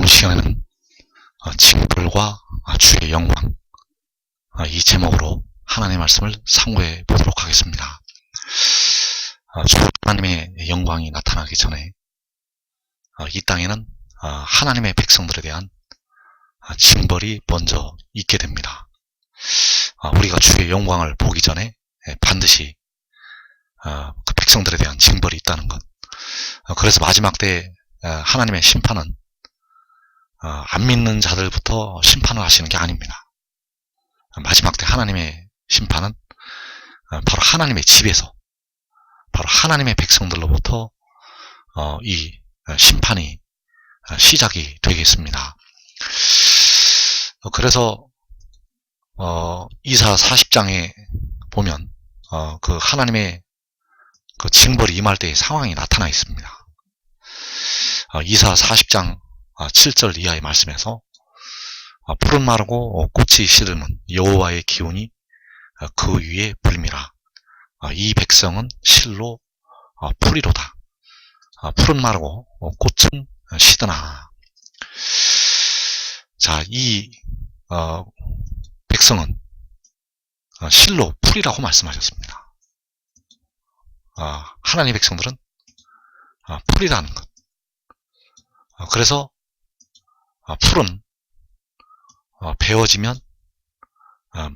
이번 시간에는 징벌과 주의 영광, 이 제목으로 하나님의 말씀을 상고해 보도록 하겠습니다. 주 하나님의 영광이 나타나기 전에 이 땅에는 하나님의 백성들에 대한 징벌이 먼저 있게 됩니다. 우리가 주의 영광을 보기 전에 반드시 그 백성들에 대한 징벌이 있다는 것. 그래서 마지막 때 하나님의 심판은 안 믿는 자들부터 심판을 하시는 게 아닙니다. 마지막 때 하나님의 심판은 바로 하나님의 집에서, 바로 하나님의 백성들로부터 이 심판이 시작이 되겠습니다. 그래서 이사 40장에 보면 그 하나님의 그 징벌이 임할 때의 상황이 나타나 있습니다. 이사 40장 7절 이하의 말씀에서 푸른 마르고 꽃이 시드는 여호와의 기운이 그 위에 불미라. 이 백성은 실로 풀이로다. 푸른 마르고 꽃은 시드나. 자, 이 백성은 실로 풀이라고 말씀하셨습니다. 하나님의 백성들은 풀이라는 것. 그래서 풀은 베어지면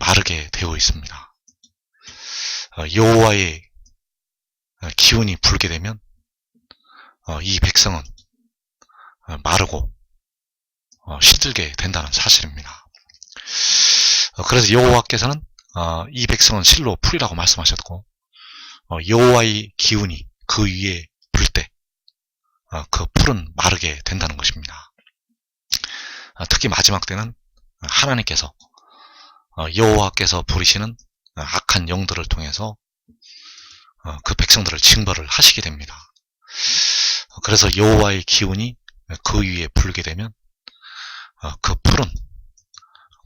마르게 되어 있습니다. 여호와의 기운이 불게 되면 이 백성은 마르고 시들게 된다는 사실입니다. 그래서 여호와께서는 이 백성은 실로 풀이라고 말씀하셨고, 여호와의 기운이 그 위에 불 때 그 풀은 마르게 된다는 것입니다. 특히 마지막 때는 하나님께서 여호와께서 부리시는 악한 영들을 통해서 그 백성들을 징벌을 하시게 됩니다. 그래서 여호와의 기운이 그 위에 불게 되면 그 풀은,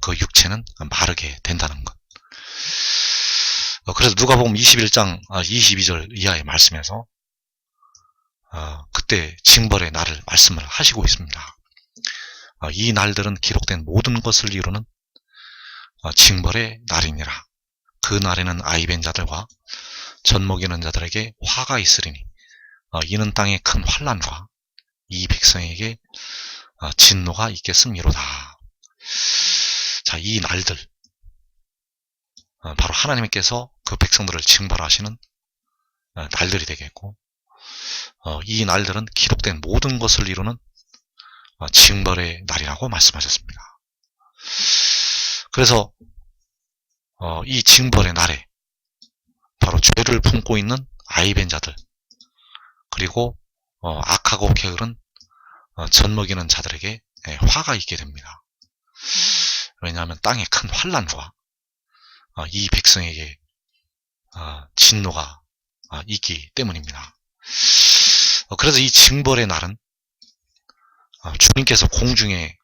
그 육체는 마르게 된다는 것. 그래서 누가복음 21장 22절 이하의 말씀에서 그때 징벌의 날을 말씀을 하시고 있습니다. 이 날들은 기록된 모든 것을 이루는 징벌의 날이니라. 그 날에는 아이벤 자들과 젖먹이는 자들에게 화가 있으리니 이는 땅에 큰 환난과 이 백성에게 진노가 있겠음이로다. 자, 이 날들, 바로 하나님께서 그 백성들을 징벌하시는 날들이 되겠고, 이 날들은 기록된 모든 것을 이루는 징벌의 날이라고 말씀하셨습니다. 그래서 이 징벌의 날에 바로 죄를 품고 있는 아이벤 자들, 그리고 악하고 게으른 젖먹이는 자들에게 화가 있게 됩니다. 왜냐하면 땅에 큰 환난과 이 백성에게 진노가 있기 때문입니다. 그래서 이 징벌의 날은 주님께서 공중에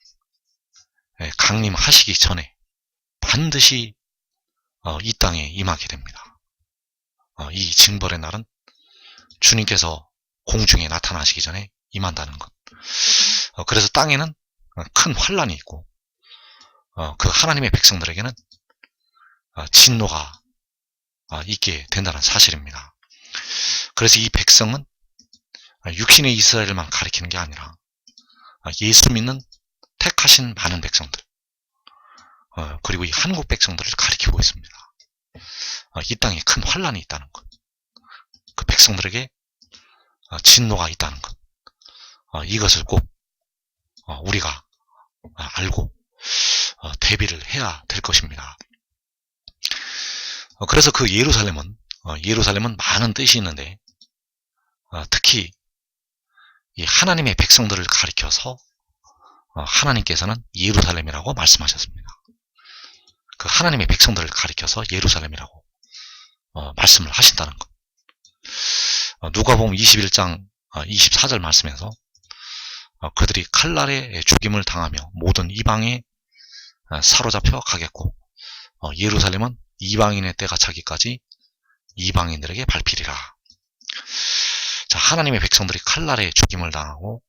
강림하시기 전에 반드시 이 땅에 임하게 됩니다. 이 징벌의 날은 주님께서 공중에 나타나시기 전에 임한다는 것. 그래서 땅에는 큰 환난이 있고 그 하나님의 백성들에게는 진노가 있게 된다는 사실입니다. 그래서 이 백성은 육신의 이스라엘만 가리키는 게 아니라 예수 믿는 택하신 많은 백성들, 그리고 이 한국 백성들을 가리키고 있습니다. 이 땅에 큰 환난이 있다는 것, 그 백성들에게 진노가 있다는 것, 이것을 꼭 우리가 알고 대비를 해야 될 것입니다. 그래서 그 예루살렘은 많은 뜻이 있는데 특히 이 하나님의 백성들을 가리켜서 하나님께서는 예루살렘이라고 말씀하셨습니다. 그 하나님의 백성들을 가리켜서 예루살렘이라고 말씀을 하신다는 것. 누가복음 21장 24절 말씀에서 그들이 칼날에 죽임을 당하며 모든 이방에 사로잡혀 가겠고 예루살렘은 이방인의 때가 차기까지 이방인들에게 밟히리라. 자, 하나님의 백성들이 칼날에 죽임을 당하고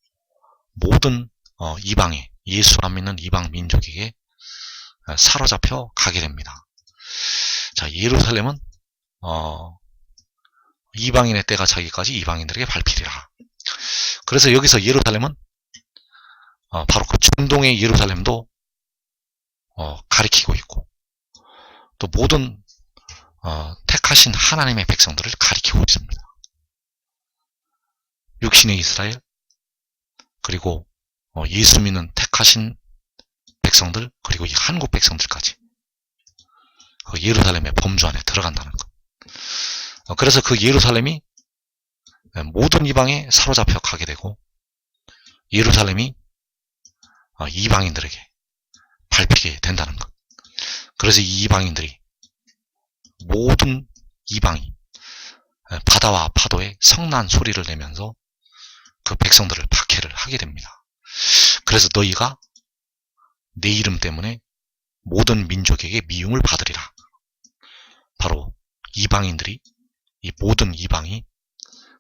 모든 이방에 예수 안 믿는 이방 민족에게 사로잡혀 가게 됩니다. 자, 예루살렘은 이방인의 때가 차기까지 이방인들에게 밟히리라. 그래서 여기서 예루살렘은 바로 그 중동의 예루살렘도 가리키고 있고, 또 모든 택하신 하나님의 백성들을 가리키고 있습니다. 육신의 이스라엘, 그리고 예수 믿는 택하신 백성들, 그리고 이 한국 백성들까지 그 예루살렘의 범주 안에 들어간다는 것. 그래서 그 예루살렘이 모든 이방에 사로잡혀 가게 되고, 예루살렘이 이방인들에게 밟히게 된다는 것. 그래서 이 이방인들이, 모든 이방이 바다와 파도에 성난 소리를 내면서 그 백성들을 박해를 하게 됩니다. 그래서 너희가 내 이름 때문에 모든 민족에게 미움을 받으리라. 바로 이방인들이, 이 모든 이방이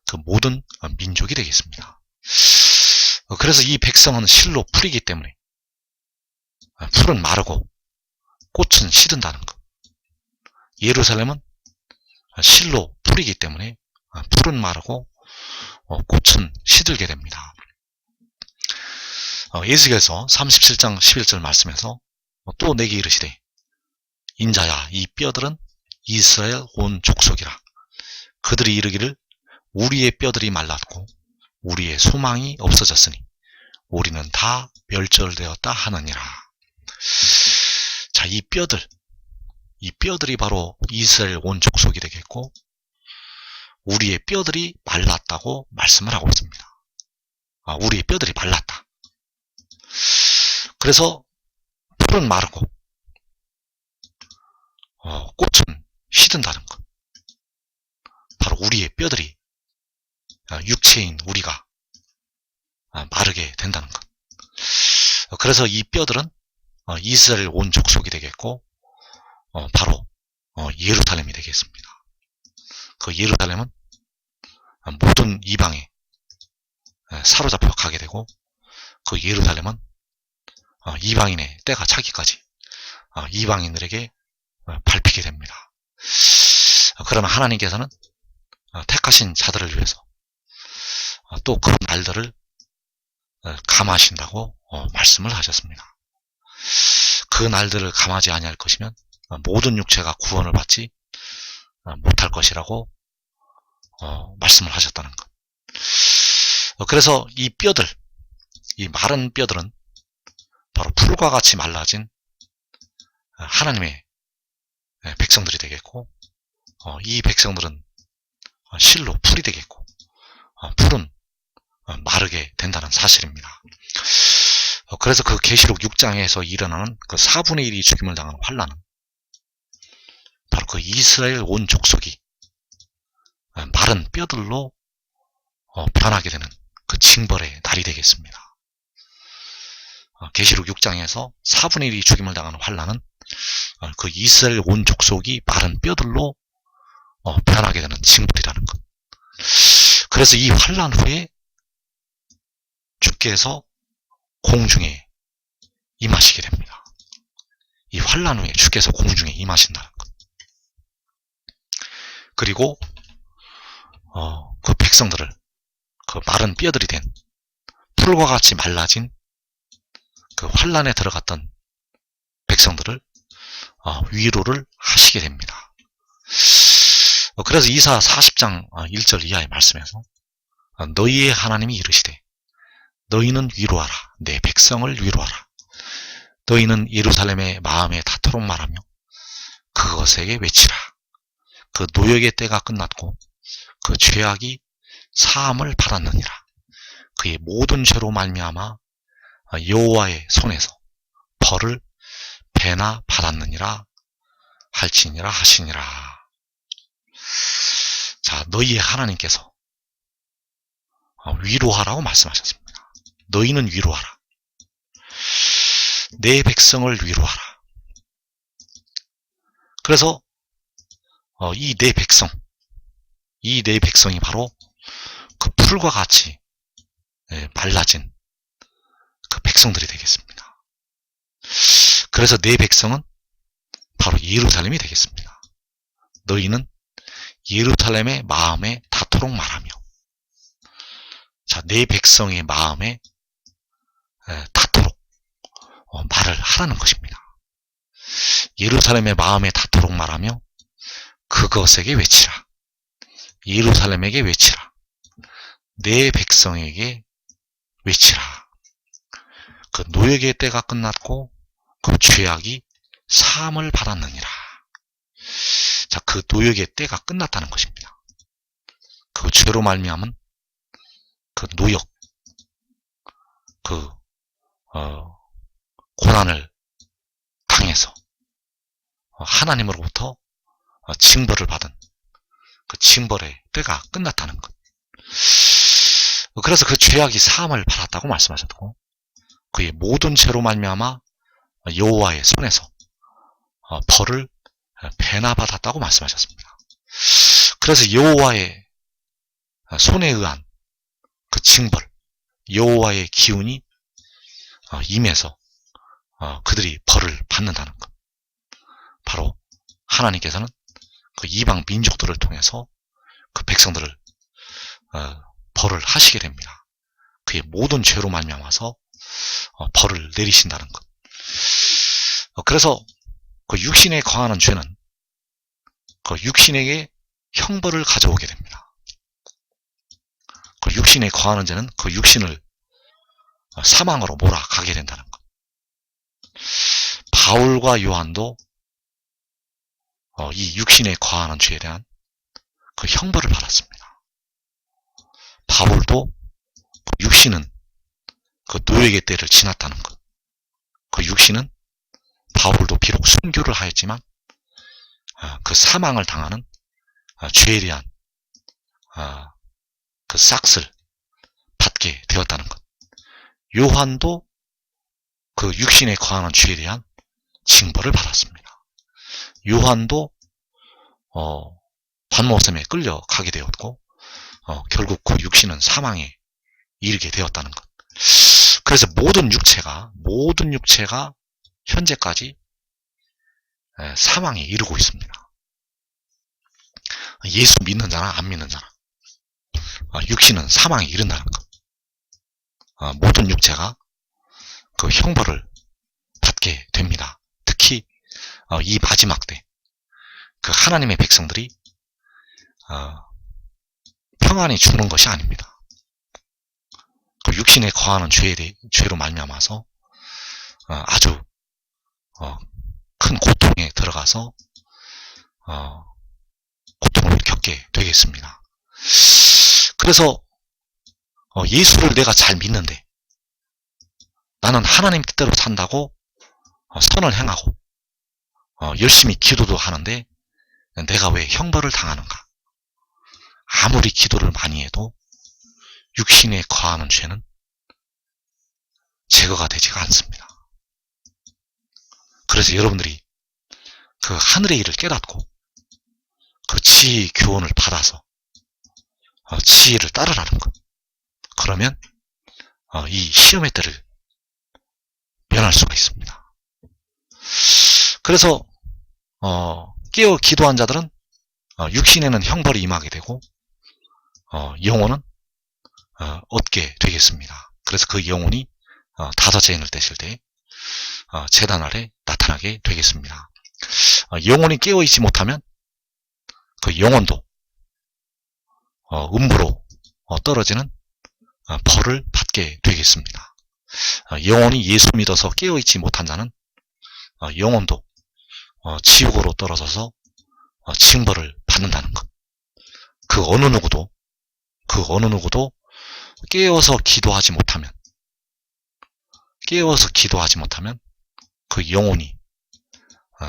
그 모든 민족이 되겠습니다. 그래서 이 백성은 실로 풀이기 때문에 풀은 마르고 꽃은 시든다는 것. 예루살렘은 실로 풀이기 때문에 풀은 마르고 꽃은 시들게 됩니다. 에스겔서 37장 11절 말씀에서 또 내게 이르시되, 인자야, 이 뼈들은 이스라엘 온 족속이라. 그들이 이르기를 우리의 뼈들이 말랐고 우리의 소망이 없어졌으니 우리는 다 멸절되었다 하느니라. 자, 이 뼈들이 바로 이스라엘 온 족속이 되겠고, 우리의 뼈들이 말랐다고 말씀을 하고 있습니다. 우리의 뼈들이 말랐다. 그래서 풀은 마르고 꽃은 시든다는 것. 바로 우리의 뼈들이, 육체인 우리가 마르게 된다는 것. 그래서 이 뼈들은 이스라엘 온 족속이 되겠고, 바로 예루살렘이 되겠습니다. 그 예루살렘은 모든 이방에 사로잡혀 가게 되고, 그 예루살렘은 이방인의 때가 차기까지 이방인들에게 밟히게 됩니다. 그러나 하나님께서는 택하신 자들을 위해서 또 그 날들을 감하신다고 말씀을 하셨습니다. 그 날들을 감하지 아니할 것이면 모든 육체가 구원을 받지 못할 것이라고 말씀을 하셨다는 것. 그래서 이 뼈들, 이 마른 뼈들은 바로 풀과 같이 말라진 하나님의 백성들이 되겠고, 이 백성들은 실로 풀이 되겠고, 풀은 마르게 된다는 사실입니다. 그래서 그 계시록 6장에서 일어나는 그 4분의 1이 죽임을 당하는 환난은 바로 그 이스라엘 온 족속이 마른 뼈들로 변하게 되는 그 징벌의 날이 되겠습니다. 계시록 6장에서 4분의 1이 죽임을 당하는 환난은 그 이스라엘 온 족속이 마른 뼈들로 변하게 되는 징벌이라는 것. 그래서 이 환난 후에 주께서 공중에 임하시게 됩니다. 이 환난 후에 주께서 공중에 임하신다는 것. 그리고 그 백성들을, 그 마른 뼈들이 된 풀과 같이 말라진 그 환난에 들어갔던 백성들을 위로를 하시게 됩니다. 그래서 이사 40장 1절 이하의 말씀에서 너희의 하나님이 이르시되 너희는 위로하라. 내 백성을 위로하라. 너희는 예루살렘의 마음에 닿도록 말하며 그것에게 외치라. 그 노역의 때가 끝났고 그 죄악이 사함을 받았느니라. 그의 모든 죄로 말미암아 여호와의 손에서 벌을 배나 받았느니라 할지니라 하시니라. 자, 너희의 하나님께서 위로하라고 말씀하셨습니다. 너희는 위로하라. 내 백성을 위로하라. 그래서 이 내 백성이 바로 그 풀과 같이 말라진 그 백성들이 되겠습니다. 그래서 내 백성은 바로 예루살렘이 되겠습니다. 너희는 예루살렘의 마음에 닿도록 말하며. 자, 내 백성의 마음에 닿도록 말을 하라는 것입니다. 예루살렘의 마음에 닿도록 말하며 그것에게 외치라. 예루살렘에게 외치라. 내 백성에게 외치라. 그 노역의 때가 끝났고 그 죄악이 사함을 받았느니라. 자, 그 노역의 때가 끝났다는 것입니다. 그 죄로 말미암은 그 노역, 그 고난을 당해서 하나님으로부터 징벌을 받은 그 징벌의 때가 끝났다는 것. 그래서 그 죄악이 사함을 받았다고 말씀하셨고, 그의 모든 죄로 말미암아 여호와의 손에서 벌을 배나 받았다고 말씀하셨습니다. 그래서 여호와의 손에 의한 그 징벌, 여호와의 기운이 임해서 그들이 벌을 받는다는 것. 바로 하나님께서는 그 이방 민족들을 통해서 그 백성들을 벌을 하시게 됩니다. 그의 모든 죄로 말미암아서 벌을 내리신다는 것. 그래서 그 육신에 거하는 죄는 그 육신에게 형벌을 가져오게 됩니다. 그 육신에 거하는 죄는 그 육신을 사망으로 몰아가게 된다는 것. 바울과 요한도 이 육신에 거하는 죄에 대한 그 형벌을 받았습니다. 바울도 육신은 그 노역의 때를 지났다는 것. 그 육신은 바울도 비록 순교를 하였지만 그 사망을 당하는 죄에 대한 그 싹을 받게 되었다는 것. 요한도 그 육신에 거하는 죄에 대한 징벌을 받았습니다. 요한도 반모섬에 끌려가게 되었고 결국 그 육신은 사망에 이르게 되었다는 것. 그래서 모든 육체가 현재까지 사망에 이르고 있습니다. 예수 믿는 자나 안 믿는 자나 육신은 사망에 이른다는 것. 모든 육체가 그 형벌을 받게 됩니다. 특히 이 마지막 때 그 하나님의 백성들이 평안히 죽는 것이 아닙니다. 그 육신에 거하는 죄로 말미암아서 아주 큰 고통에 들어가서 고통을 겪게 되겠습니다. 그래서 예수를 내가 잘 믿는데 나는 하나님 뜻대로 산다고 선을 행하고 열심히 기도도 하는데 내가 왜 형벌을 당하는가? 아무리 기도를 많이 해도 육신에 거하는 죄는 제거가 되지가 않습니다. 그래서 여러분들이 그 하늘의 일을 깨닫고 그 지혜의 교훈을 받아서 지혜를 따르라는 것. 그러면 이 시험의 때를 면할 수가 있습니다. 그래서 깨어 기도한 자들은 육신에는 형벌이 임하게 되고 영혼은 얻게 되겠습니다. 그래서 그 영혼이 다섯 재앙을 떼실 때 제단 아래 나타나게 되겠습니다. 영혼이 깨어있지 못하면 그 영혼도 음부로 떨어지는 벌을 받게 되겠습니다. 영혼이 예수 믿어서 깨어있지 못한 자는 영혼도 지옥으로 떨어져서 징벌을 받는다는 것. 그 어느 누구도 깨어서 기도하지 못하면 그 영혼이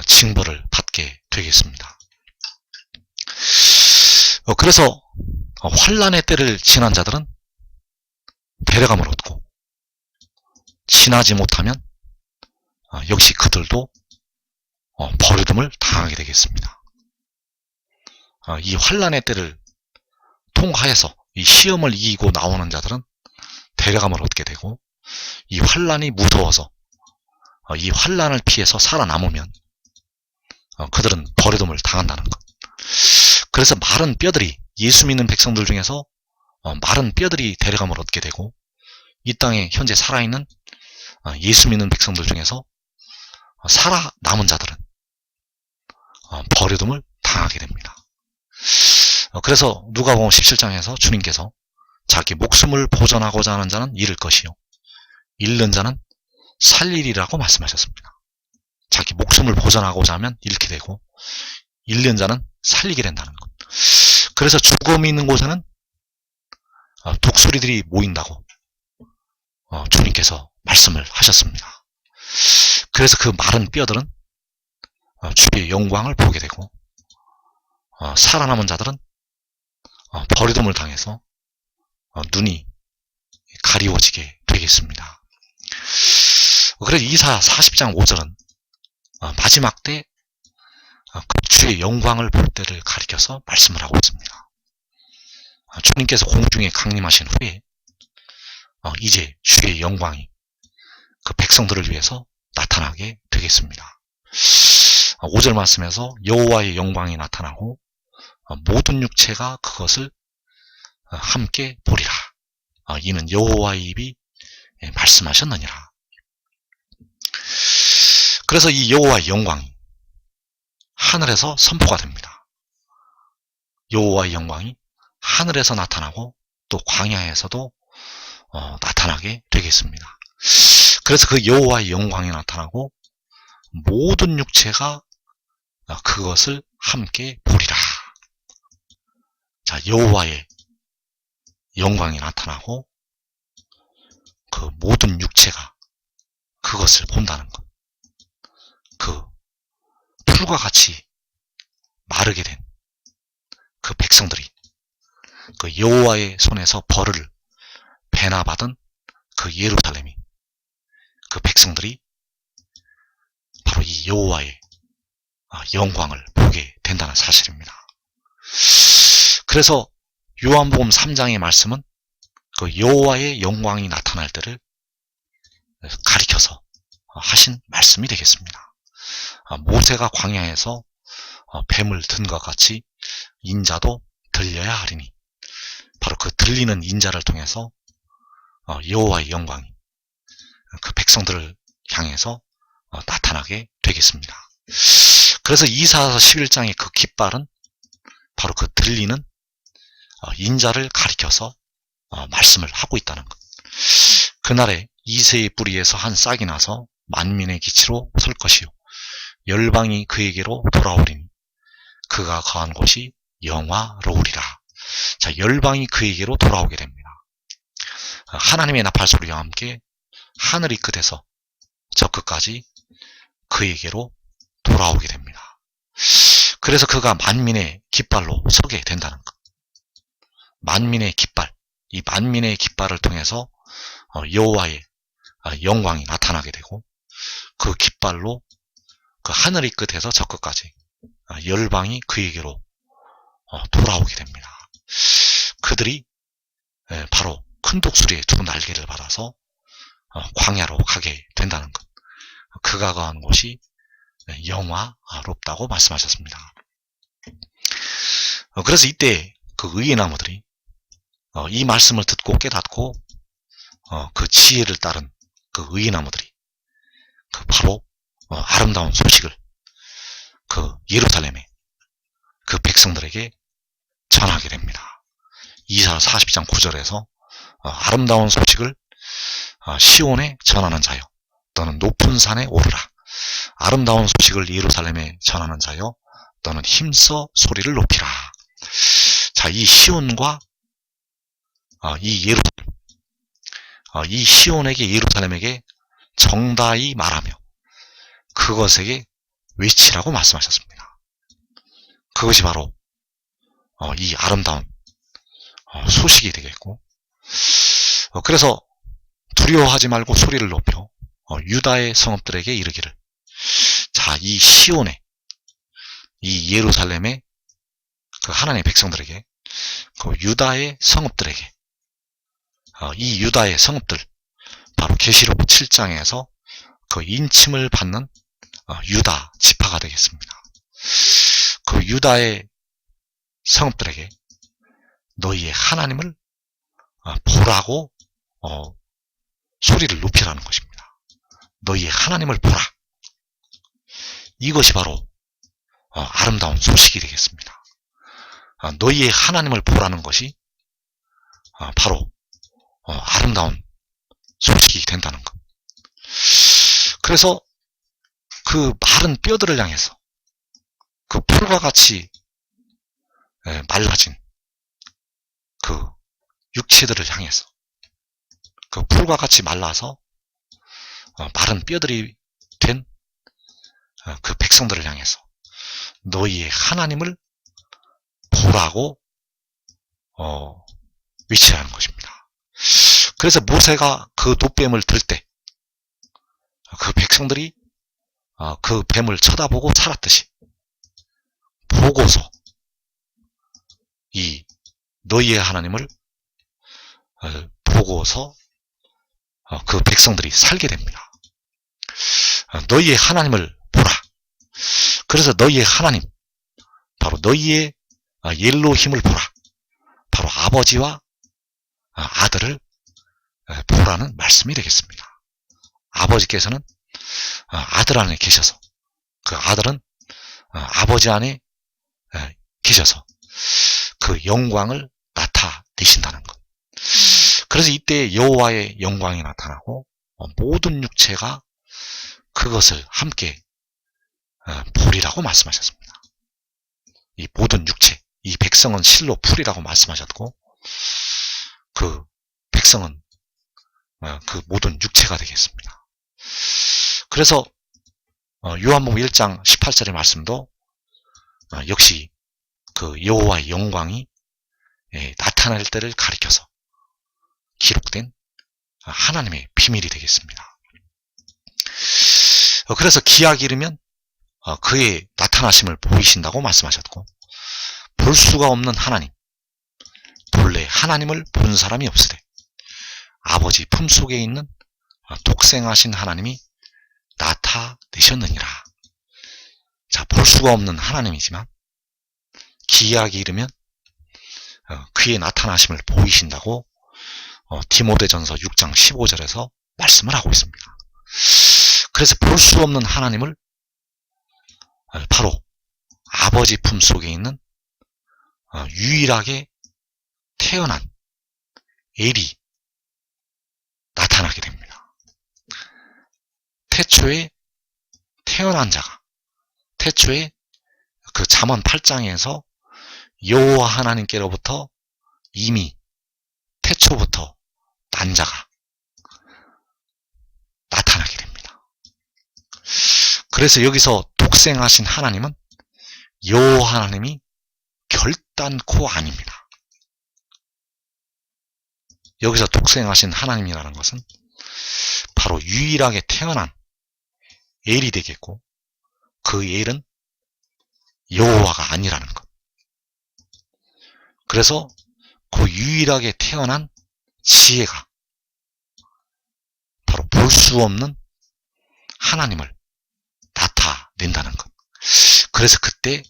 징벌을 받게 되겠습니다. 그래서 환난의 때를 지난 자들은 데려감을 얻고, 지나지 못하면 역시 그들도 버림을 당하게 되겠습니다. 이 환난의 때를 통과해서 이 시험을 이기고 나오는 자들은 데려감을 얻게 되고, 이 환란이 무서워서 이 환란을 피해서 살아남으면 그들은 버려둠을 당한다는 것. 그래서 마른 뼈들이 예수 믿는 백성들 중에서 마른 뼈들이 데려감을 얻게 되고 이 땅에 현재 살아있는 예수 믿는 백성들 중에서 살아남은 자들은 버려둠을 당하게 됩니다. 그래서 누가복음 17장에서 주님께서 자기 목숨을 보존하고자 하는 자는 잃을 것이요 잃는 자는 살리리라고 말씀하셨습니다. 자기 목숨을 보존하고자 하면 잃게 되고 잃는 자는 살리게 된다는 것. 그래서 죽음이 있는 곳에는 독수리들이 모인다고 주님께서 말씀을 하셨습니다. 그래서 그 마른 뼈들은 주의 영광을 보게 되고 살아남은 자들은 버리둠을 당해서 눈이 가리워지게 되겠습니다. 그래서 이사 40장 5절은 마지막 때 주의 영광을 볼 때를 가리켜서 말씀을 하고 있습니다. 주님께서 공중에 강림하신 후에 이제 주의 영광이 그 백성들을 위해서 나타나게 되겠습니다. 5절 말씀에서 여호와의 영광이 나타나고 모든 육체가 그것을 함께 보리라. 이는 여호와의 입이 말씀하셨느니라. 그래서 이 여호와의 영광이 하늘에서 선포가 됩니다. 여호와의 영광이 하늘에서 나타나고 또 광야에서도 나타나게 되겠습니다. 그래서 그 여호와의 영광이 나타나고 모든 육체가 그것을 함께 보리라. 자, 여호와의 영광이 나타나고 그 모든 육체가 그것을 본다는 것. 그 풀과 같이 마르게 된 그 백성들이 그 여호와의 손에서 벌을 배나받은 그 예루살렘이 그 백성들이 바로 이 여호와의 영광을 보게 된다는 사실입니다. 그래서 요한복음 3장의 말씀은 그 여호와의 영광이 나타날 때를 가리켜서 하신 말씀이 되겠습니다. 모세가 광야에서 뱀을 든 것 같이 인자도 들려야 하리니 바로 그 들리는 인자를 통해서 여호와의 영광이 그 백성들을 향해서 나타나게 되겠습니다. 그래서 이사야서 11장의 그 깃발은 바로 그 들리는 인자를 가리켜서 말씀을 하고 있다는 것. 그날에 이새의 뿌리에서 한 싹이 나서 만민의 기치로 설 것이요 열방이 그에게로 돌아오리니 그가 거한 곳이 영화로우리라. 자, 열방이 그에게로 돌아오게 됩니다. 하나님의 나팔 소리와 함께 하늘이 끝에서 저 끝까지 그에게로 돌아오게 됩니다. 그래서 그가 만민의 깃발로 서게 된다는 것. 만민의 깃발, 이 만민의 깃발을 통해서 여호와의 영광이 나타나게 되고 그 깃발로 그 하늘이 끝에서 저 끝까지 열방이 그에게로 돌아오게 됩니다. 그들이 바로 큰 독수리의 두 날개를 받아서 광야로 가게 된다는 것. 그가 거한 곳이 영화롭다고 말씀하셨습니다. 그래서 이때 그 의의 나무들이 이 말씀을 듣고 깨닫고 그 지혜를 따른 그 의의 나무들이 그 바로 아름다운 소식을 그 예루살렘의 그 백성들에게 전하게 됩니다. 이사 40장 9절에서 아름다운 소식을 시온에 전하는 자여 너는 높은 산에 오르라. 아름다운 소식을 예루살렘에 전하는 자여 너는 힘써 소리를 높이라. 자, 이 시온과 이 예루살렘, 이 시온에게 예루살렘에게 정다이 말하며 그것에게 외치라고 말씀하셨습니다. 그것이 바로 이 아름다운 소식이 되겠고, 그래서 두려워하지 말고 소리를 높여 유다의 성읍들에게 이르기를, 자, 이 시온에, 이 예루살렘의 그 하나님의 백성들에게, 그 유다의 성읍들에게, 이 유다의 성읍들, 바로 계시록 7장에서 그 인침을 받는 유다 지파가 되겠습니다. 그 유다의 성읍들에게 너희의 하나님을 보라고 소리를 높이라는 것입니다. 너희의 하나님을 보라. 이것이 바로 아름다운 소식이 되겠습니다. 너희의 하나님을 보라는 것이 바로 아름다운 소식이 된다는 것. 그래서 그 마른 뼈들을 향해서 그 풀과 같이 말라진 그 육체들을 향해서 그 풀과 같이 말라서 마른 뼈들이 된 그 백성들을 향해서 너희의 하나님을 보라고 외치라는 것입니다. 그래서 모세가 그 돛뱀을 들 때 그 백성들이 그 뱀을 쳐다보고 살았듯이 보고서 이 너희의 하나님을 보고서 그 백성들이 살게 됩니다. 너희의 하나님을 보라. 그래서 너희의 하나님, 바로 너희의 엘로힘을 보라. 바로 아버지와 아들을 보라는 말씀이 되겠습니다. 아버지께서는 아들 안에 계셔서 그 아들은 아버지 안에 계셔서 그 영광을 나타내신다는 것. 그래서 이때 여호와의 영광이 나타나고 모든 육체가 그것을 함께 보리라고 말씀하셨습니다. 이 모든 육체, 이 백성은 실로 풀이라고 말씀하셨고 그 백성은 그 모든 육체가 되겠습니다. 그래서 요한복음 1장 18절의 말씀도 역시 그 여호와의 영광이 나타날 때를 가리켜서 기록된 하나님의 비밀이 되겠습니다. 그래서 기약이 이르면 그의 나타나심을 보이신다고 말씀하셨고 볼 수가 없는 하나님, 본래 하나님을 본 사람이 없으되 아버지 품속에 있는 독생하신 하나님이 나타내셨느니라. 자, 볼 수가 없는 하나님이지만 기약이 이르면 그의 나타나심을 보이신다고 디모데전서 6장 15절에서 말씀을 하고 있습니다. 그래서 볼 수 없는 하나님을 바로 아버지 품속에 있는 유일하게 태어난 엘이 나타나게 됩니다. 태초에 태어난 자가, 태초에 그 잠언 8장에서 여호와 하나님께로부터 이미 태초부터 난 자가 나타나게 됩니다. 그래서 여기서 독생하신 하나님은 여호와 하나님이 결단코 아닙니다. 여기서 독생하신 하나님이라는 것은 바로 유일하게 태어난 엘이 되겠고 그 엘은 여호와가 아니라는 것. 그래서 그 유일하게 태어난 지혜가 바로 볼 수 없는 하나님을 나타낸다는 것. 그래서 그때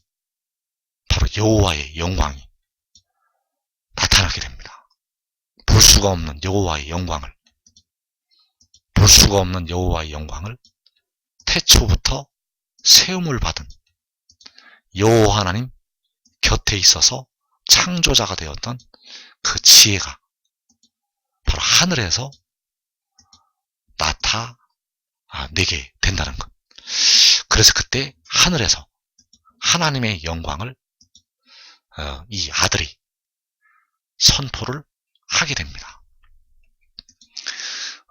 바로 여호와의 영광이 나타나게 됩니다. 볼 수가 없는 여호와의 영광을, 볼 수가 없는 여호와의 영광을 태초부터 세움을 받은 여호와 하나님 곁에 있어서 창조자가 되었던 그 지혜가 바로 하늘에서 나타내게 된다는 것. 그래서 그때 하늘에서 하나님의 영광을 이 아들이 선포를 하게 됩니다.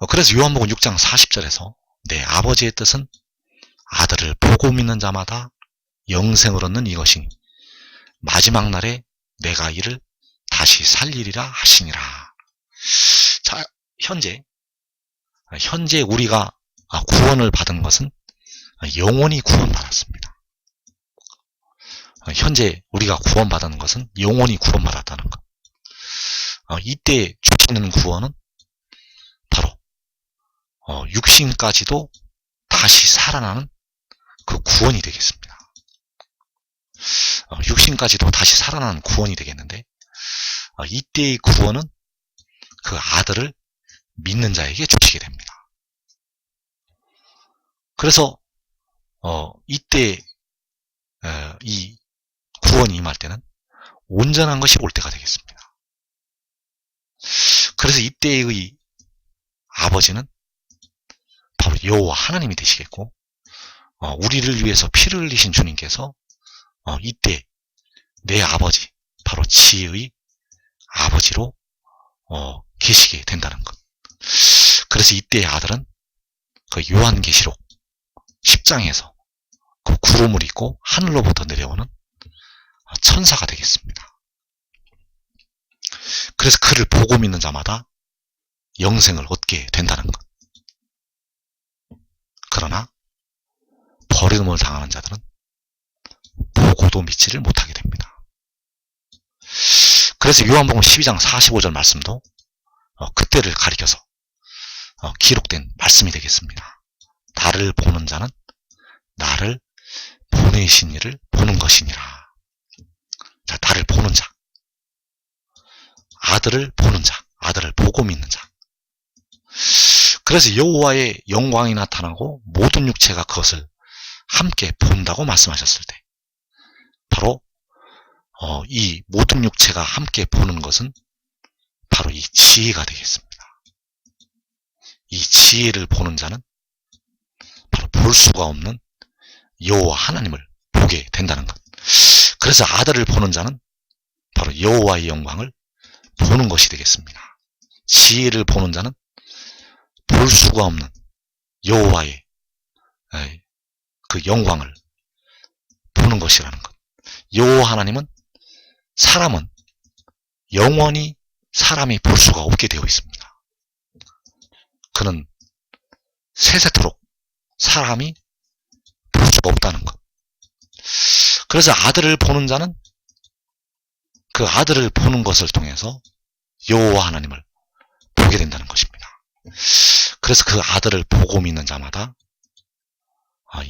그래서 요한복음 6장 40절에서 내 아버지의 뜻은 아들을 보고 믿는 자마다 영생을 얻는 이것이니 마지막 날에 내가 이를 다시 살리리라 하시니라. 자, 현재 우리가 구원을 받은 것은 영원히 구원받았습니다. 현재 우리가 구원받은 것은 영원히 구원받았다는 것. 이때 주시는 구원은 바로 육신까지도 다시 살아나는 그 구원이 되겠습니다. 육신까지도 다시 살아나는 구원이 되겠는데, 이때의 구원은 그 아들을 믿는 자에게 주시게 됩니다. 그래서 이때 이 구원이 임할 때는 온전한 것이 올 때가 되겠습니다. 그래서 이때의 아버지는 바로 여호와 하나님이 되시겠고, 우리를 위해서 피를 흘리신 주님께서 이때 내 아버지, 바로 지혜의 아버지로 계시게 된다는 것. 그래서 이때의 아들은 그 요한계시록 10장에서 그 구름을 입고 하늘로부터 내려오는 천사가 되겠습니다. 그래서 그를 보고 믿는 자마다 영생을 얻게 된다는 것. 그러나 버림을 당하는 자들은 보고도 믿지를 못하게 됩니다. 그래서 요한복음 12장 45절 말씀도 그때를 가리켜서 기록된 말씀이 되겠습니다. 나를 보는 자는 나를 보내신 이를 보는 것이니라. 자, 나를 보는 자, 아들을 보는 자, 아들을 보고 믿는 자. 그래서 여호와의 영광이 나타나고 모든 육체가 그것을 함께 본다고 말씀하셨을 때, 바로 이 모든 육체가 함께 보는 것은 바로 이 지혜가 되겠습니다. 이 지혜를 보는 자는 바로 볼 수가 없는 여호와 하나님을 보게 된다는 것. 그래서 아들을 보는 자는 바로 여호와의 영광을 보는 것이 되겠습니다. 지혜를 보는 자는 볼 수가 없는 여호와의 그 영광을 보는 것이라는 것. 여호와 하나님은 사람은 영원히 사람이 볼 수가 없게 되어 있습니다. 그는 세세토록 사람이 볼 수가 없다는 것. 그래서 아들을 보는 자는 그 아들을 보는 것을 통해서 여호와 하나님을 보게 된다는 것입니다. 그래서 그 아들을 보고 믿는 자마다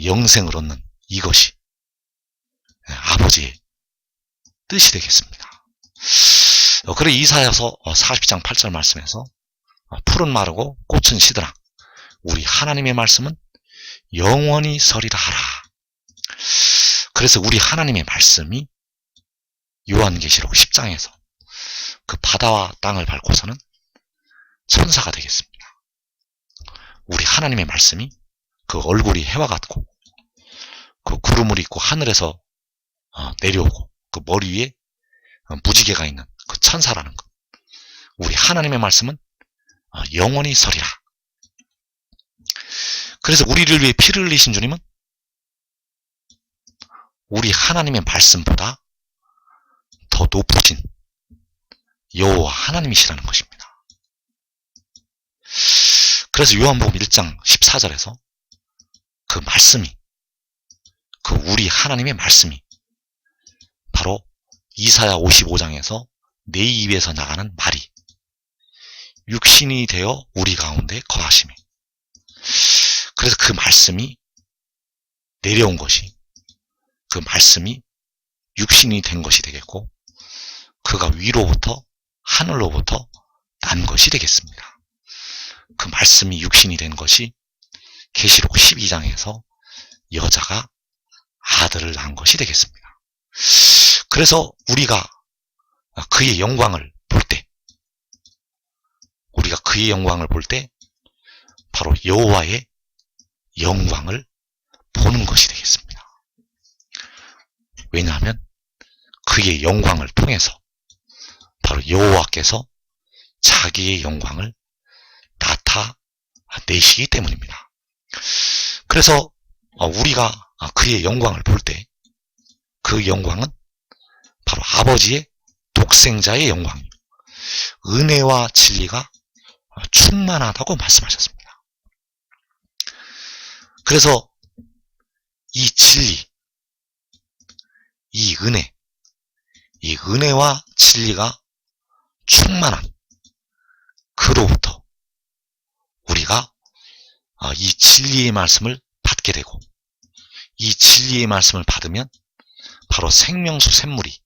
영생을 얻는 이것이 아버지의 뜻이 되겠습니다. 그래 이사야서 40장 8절 말씀에서 풀은 마르고 꽃은 시드라 우리 하나님의 말씀은 영원히 서리라 하라. 그래서 우리 하나님의 말씀이 요한계시록 10장에서 그 바다와 땅을 밟고서는 천사가 되겠습니다. 우리 하나님의 말씀이 그 얼굴이 해와 같고 그 구름을 입고 하늘에서 내려오고 그 머리 위에 무지개가 있는 그 천사라는 것. 우리 하나님의 말씀은 영원히 서리라. 그래서 우리를 위해 피를 흘리신 주님은 우리 하나님의 말씀보다 더 높으신 여호와 하나님이시라는 것입니다. 그래서 요한복음 1장 14절에서 그 말씀이, 그 우리 하나님의 말씀이 바로 이사야 55장에서 내 입에서 나가는 말이 육신이 되어 우리 가운데 거하시며, 그래서 그 말씀이 내려온 것이, 그 말씀이 육신이 된 것이 되겠고, 그가 위로부터 하늘로부터 난 것이 되겠습니다. 그 말씀이 육신이 된 것이 계시록 12장에서 여자가 아들을 낳은 것이 되겠습니다. 그래서 우리가 그의 영광을 볼 때, 우리가 그의 영광을 볼 때 바로 여호와의 영광을 보는 것이 되겠습니다. 왜냐하면 그의 영광을 통해서 바로 여호와께서 자기의 영광을 나타내시기 때문입니다. 그래서 우리가 그의 영광을 볼 때 그 영광은 바로 아버지의 독생자의 영광이요, 은혜와 진리가 충만하다고 말씀하셨습니다. 그래서 이 진리, 이 은혜와 진리가 충만한 그로부터 우리가 이 진리의 말씀을 받게 되고, 이 진리의 말씀을 받으면 바로 생명수 샘물이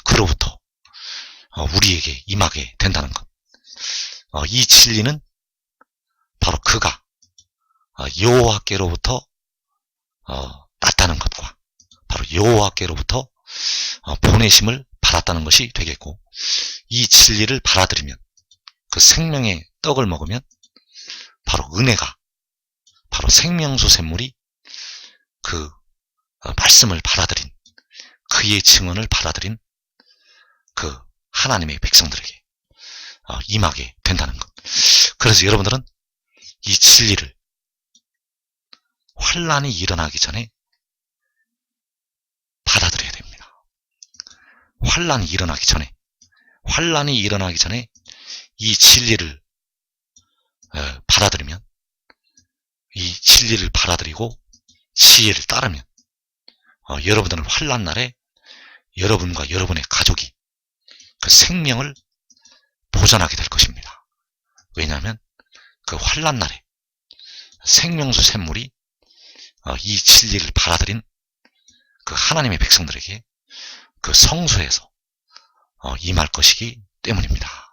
그로부터 우리에게 임하게 된다는 것. 이 진리는 바로 그가 여호와께로부터 났다는 것과 바로 여호와께로부터 보내심을 받았다는 것이 되겠고, 이 진리를 받아들이면, 그 생명의 떡을 먹으면 바로 은혜가, 바로 생명수 샘물이 그 말씀을 받아들인, 그의 증언을 받아들인 그 하나님의 백성들에게 임하게 된다는 것. 그래서 여러분들은 이 진리를 환란이 일어나기 전에 받아들여야 됩니다. 환란이 일어나기 전에 이 진리를 받아들이면, 이 진리를 받아들이고 지혜를 따르면 여러분들은 환란 날에 여러분과 여러분의 가족이 그 생명을 보존하게 될 것입니다. 왜냐하면 그 환란 날에 생명수 샘물이 이 진리를 받아들인 그 하나님의 백성들에게 그 성소에서 임할 것이기 때문입니다.